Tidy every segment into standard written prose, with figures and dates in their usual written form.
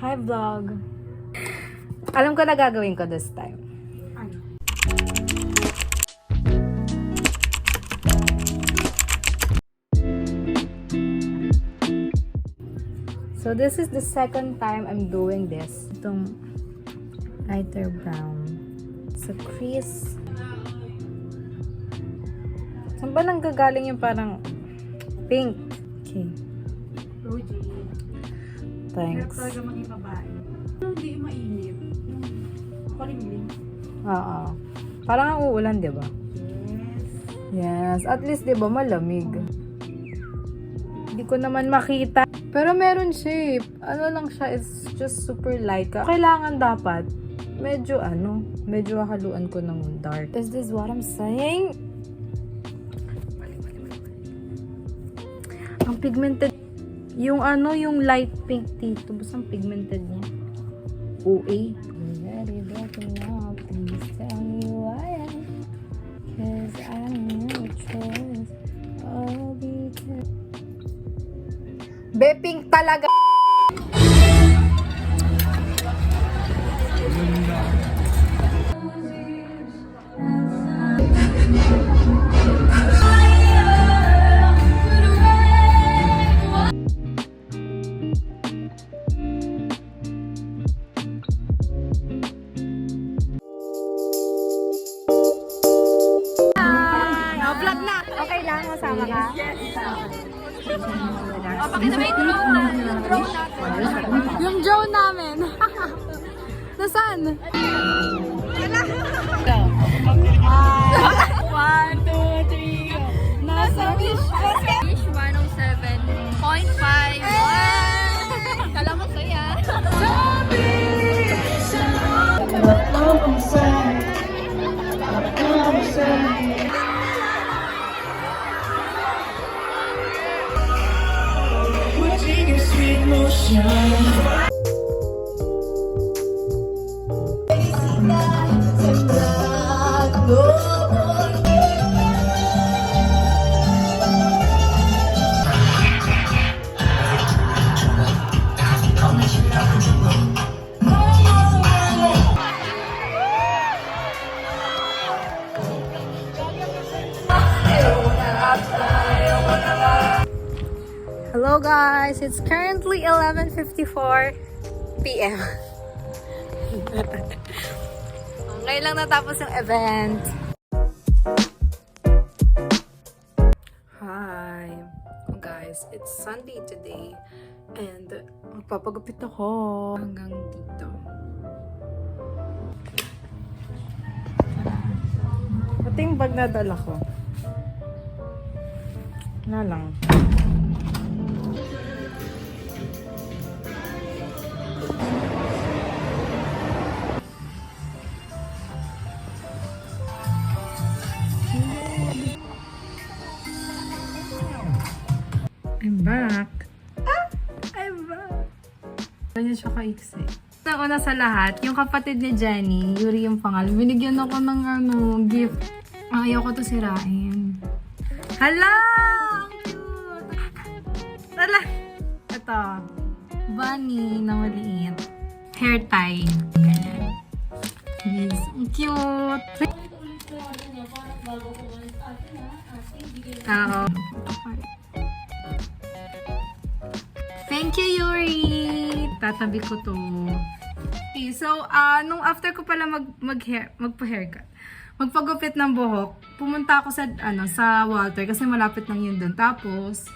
Hi vlog! Alam ko na gagawin ko this time. So this is the second time I'm doing this. Itong lighter brown. Sa crease. Saan ba nang gagaling yung parang pink? Okay. Roji. Thanks. Hirap talaga maging babae. Hindi mainit. Palimlim. Oo. Parang ang uulan, di ba? Yes. Yes. At least, di ba, malamig. Hindi ko naman makita. Pero meron shape. Ano lang siya, it's just super light. Kailangan dapat, medyo haluan ko ng dark. Is this what I'm saying? Ang pigmented, yung light pink dito. Basta ang pigmented niya. OA. Already broken now, please tell me why. Cause I don't know choice. All because be pink talaga. Vlog na! Okay lang, masama ka? Yes! O, pakita mo yung drone natin. Yung drone namin. Nasaan? One, two, three, go. Nasa Wish 107.5. Kala mo kaya? Hello guys, it's currently 11:54 p.m. Ngayon lang natapos yung event. Hi! Oh guys, it's Sunday today and magpapagupit ako hanggang dito. Ito yung bag na dala ko. Na lang. I'm back. I'm back. Ganyan siya kaiksi. Una sa lahat, yung kapatid ni Jenny, Yuri yung pangalan, binigyan ako ng gift. Ayoko to sirain. Hala! Ang cute! Hala! Ito. Bunny na maliit. Hair tie. Ganyan. Yes. Ang cute! Oo. Thank you, Yuri! Tatabi ko to. Okay, so, nung after ko pala magpa-haircut, magpagupit ng buhok, pumunta ako sa Walter kasi malapit lang yun doon. Tapos,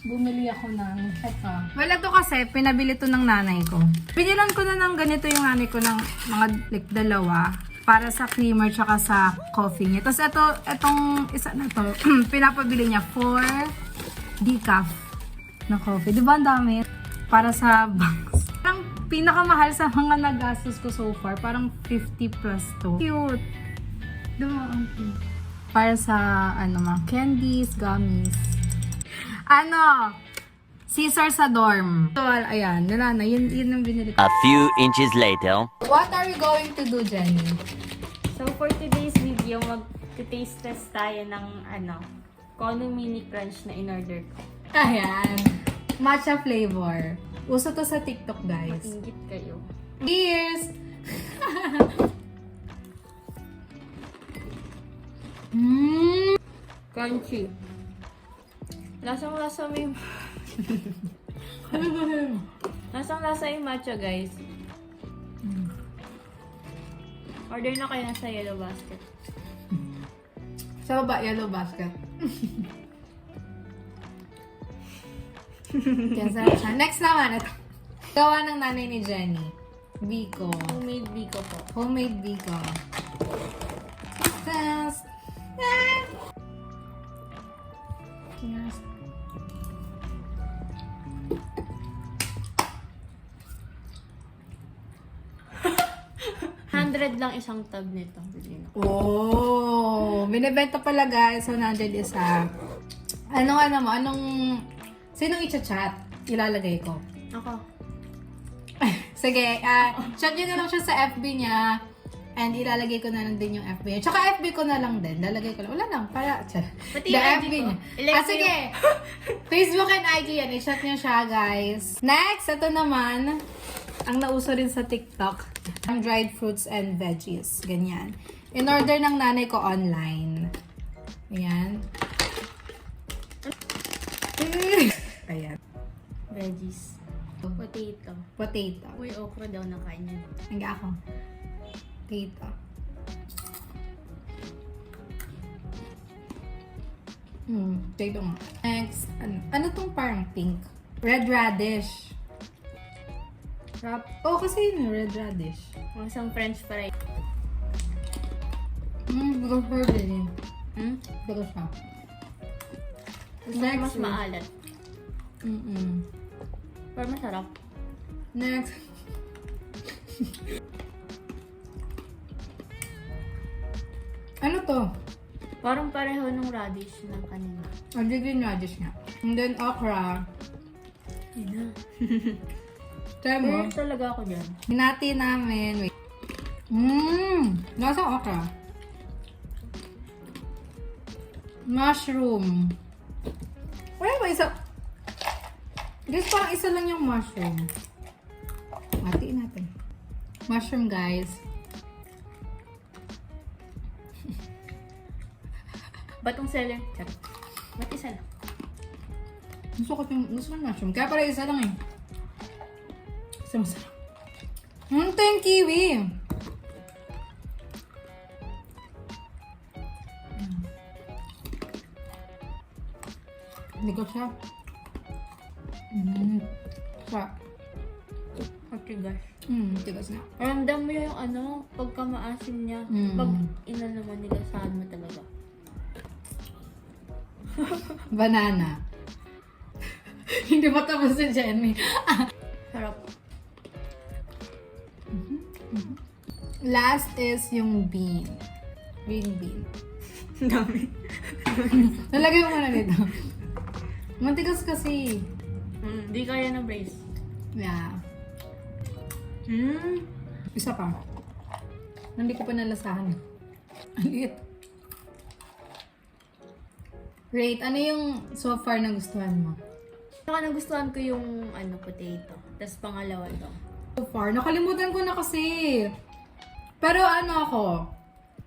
bumili ako ng eto. Well, ito kasi, pinabili to ng nanay ko. Binilan ko na ng ganito yung nanay ko ng mga dalawa para sa creamer tsaka sa coffee niya. Tapos itong isa na to, pinapabili niya for decaf na coffee. Diba ang dami? Para sa banks. Parang pinakamahal sa mga nagastos ko so far. Parang 50 plus to. Cute. Diba ang cute? Para sa mga candies, gummies. Caesar sa dorm. So, ayan. Wala na. Yun ang binili ko. A few inches later. What are we going to do, Jenny? So for today's video, mag-taste test tayo ng kung anong mini crunch na in-order ko. Ayan. Matcha flavor. Uso to sa TikTok, guys. Ingit kayo. Cheers! Mmm! Crunchy. Lasang-lasa mo yung... Lasang-lasa yung matcha, guys. Order na kayo sa Yellow Basket. Sa baba, Yellow Basket. Yan, sarap siya. Next naman, ito. Gawa ng nanay ni Jenny. Biko. Homemade biko po. Homemade Biko. Test! Cheers. $100 lang isang tub nito. Bili na. Oh! Binibenta pala guys. 100 isa. Anong... Sinong i-chat? Ilalagay ko. Ako. Sige, chat nyo na lang siya sa FB niya. And ilalagay ko na lang din yung FB niya. Tsaka FB ko na lang din. Lalagay ko lang. Wala lang. Para, Pati the yung FB IG ko. niya. I-like ko Sige. Facebook and IG yan. I-chat niyo siya, guys. Next, ito naman. Ang nauso rin sa TikTok. Ang dried fruits and veggies. Ganyan. In-order ng nanay ko online. Ayan. Ayan. Veggies. Potato. Potato. Uy, okra daw na kain niya. Hangga ako. Potato. Potato nga. Next, ano tong parang pink? Red radish. Oh, kasi yun, red radish. Mga isang french fry. Bigas siya din. Bigas siya. Gusto ko Next mas is- maalat. Pero masarap. Next. Ano to? Parang pareho nung radish ng kanina. Green radish nga. And then okra. Yun na. Try mo. Pero talaga ako dyan. Hinati namin. Wait. Nasa okra. Mushroom. Wala ba isa? Guys, parang isa lang yung mushroom. Hatiin natin. Mushroom, guys. Batong seller. Chat. Ba't isa lang? Gusto ko yung mushroom. Kaya pala isa lang eh. Isa masarap. Ito yung kiwi. Hindi ko siya. Sarap. Matigas. Tigas na. Ramdam mo yung ano, pagka maasim niya. Pag ina naman nilasahan mo talaga. Banana. Hindi pa tapos si Jenny. Sarap. Last is yung bean. Green bean. Dami. Nalagay mo muna dito. Mantigas kasi. Di kaya ng brace. Yeah. Isa pa. Hindi ko pa nalasahan. Ang liit. Rate, ano yung so far na gustuhan mo? Saka nagustuhan ko yung ano, potato. Tapos pangalawa to. So far, nakalimutan ko na kasi. Pero ano ako,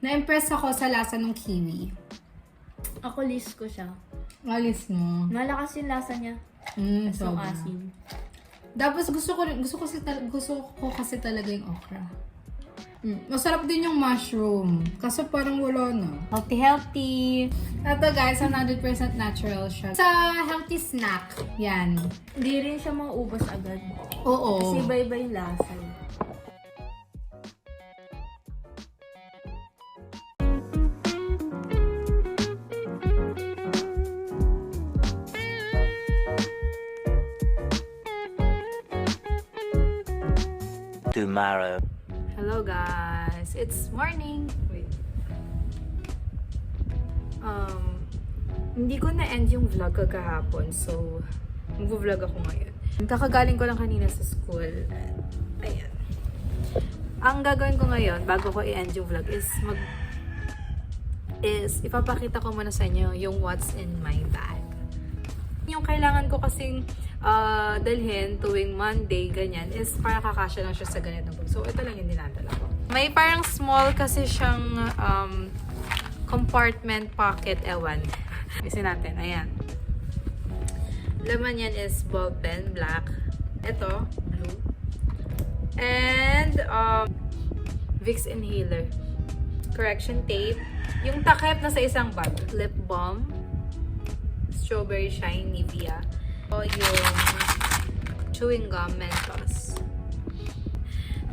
na-impress ako sa lasa ng kiwi. Ako list ko siya. Alis mo. Malakas yung lasa niya. Tapos yung Sobra. asin. Tapos gusto ko kasi talaga yung okra. Masarap din yung mushroom. Kaso parang wala na. Healthy. Ito guys, 100% natural siya. Sa healthy snack, yan. Hindi rin siya mauubos agad. Oo. Kasi iba-iba yung lasa. Tomorrow. Hello guys, it's morning. Wait. Hindi ko na-end yung vlog kagahapon, so mag-vlog ako ngayon. Kakagaling ko lang kanina sa school. And, ayan. Ang gagawin ko ngayon, bago ko i-end yung vlog, is ipapakita ko muna sa inyo yung what's in my bag. Yung kailangan ko kasing dalhin tuwing Monday, ganyan, is para kakasya lang siya sa ganitong bag. So, ito lang yung dinadala ko. May parang small kasi siyang compartment pocket, ewan. Isin natin, ayan. Laman yan is ball pen, black. Ito, blue. And, Vicks inhaler. Correction tape. Yung takip na sa isang bag. Lip balm. Strawberry Shine Nivea. O yung chewing gum Mentos.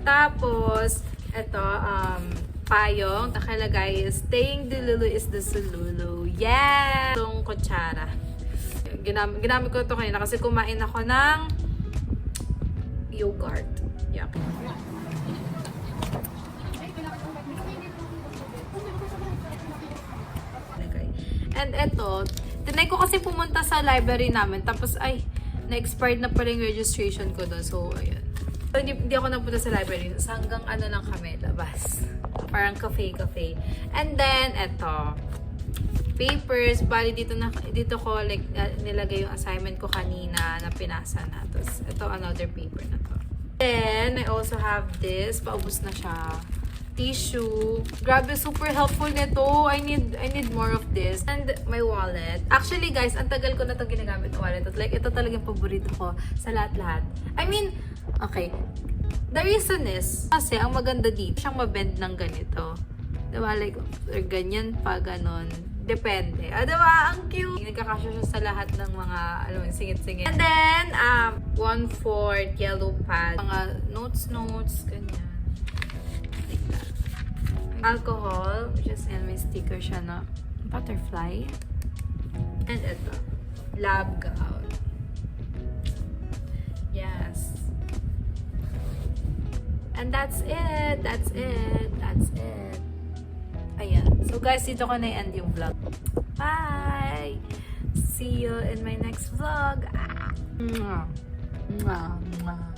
Tapos, ito, payong. Nakalagay is, staying Dululu is the Sululu. Yeah! Itong kutsara. Ginamit ko ito kanina kasi kumain ako ng yogurt. Yuck. And eto, tinay ko kasi pumunta sa library namin. Tapos, ay, na-expired na pala yung registration ko doon. So, ayun. So, hindi ako napunta sa library. So, hanggang ano lang kami, labas. Parang cafe-cafe. And then, eto. Papers. Bali, dito ko like, nilagay yung assignment ko kanina na pinasa na. Tapos, ito, another paper na to. Then, I also have this. Paubos na siya. Tissue. Grabe, super helpful nito. I need more of this. And my wallet. Actually, guys, ang tagal ko na itong ginagamit ng wallet. Like, ito talagang paborito ko sa lahat-lahat. I mean, okay. The reason is, kasi ang maganda dito, siyang mabend ng ganito. Diba? Like, or ganyan pa, ganon. Depende. Diba? Ang cute. Nagkakasya siya sa lahat ng mga, alam mo, singit-singit. And then, 1/4 yellow pad. Mga notes, ganyan. Like that. Alcohol, which is, yan, may sticker siya na butterfly. And ito, lab gown. Yes. And that's it. Ayan. So guys, dito ko na-end yung vlog. Bye! See you in my next vlog. Mwah. Mwah. Mwah.